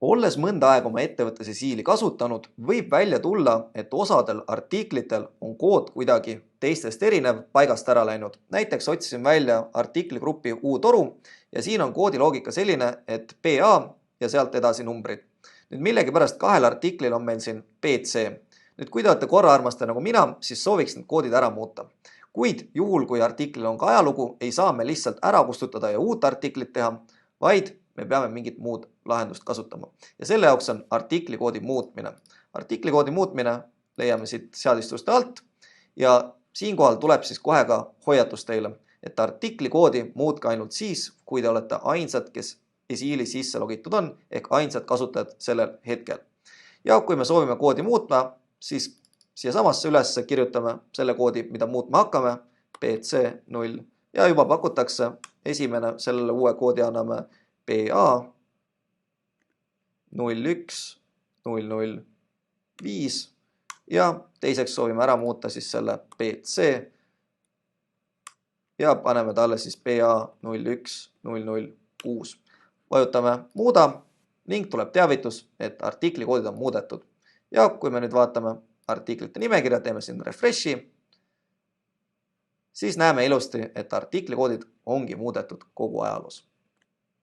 Olles mõnda aega oma ettevõtte siili kasutanud, võib välja tulla, et osadel artiklitel on kood kuidagi teistest erinev, paigast ära läinud. Näiteks otsisin välja artikligrupi U-toru ja siin on koodiloogika selline, et PA ja sealt edasi numbrid. Nüüd millegipärast kahel artiklil on meil siin PC. Nüüd kui te olete korraarmastaja nagu mina, siis sooviks need koodid ära muuta. Kuid juhul, kui artiklil on ka ajalugu, ei saa me lihtsalt ära kustutada ja uut artiklit teha, vaid me peame mingit muud lahendust kasutama. Ja selle jaoks on artiklikoodi muutmine. Artiklikoodi muutmine leiame siit seadistuste alt ja siinkohal tuleb siis kohe ka hoiatus teile, et artiklikoodi muutke ainult siis, kui te olete ainsad, kes esiili sisse logitud on, ehk ainsad kasutajad sellel hetkel. Ja kui me soovime koodi muutma, siis siia samasse üles kirjutame selle koodi, mida muutma hakkame, PC0 ja juba pakutakse esimene, sellele uue koodi anname PA 01 005 ja teiseks soovime ära muuta siis selle PC ja paneme talle siis PA 01 006. Vajutame muuda ning tuleb teavitus, et artiklikoodid on muudetud. Ja kui me nüüd vaatame artiklite nimekirja, teeme siin refreshi, siis näeme ilusti, et artiklikoodid ongi muudetud kogu ajaloos.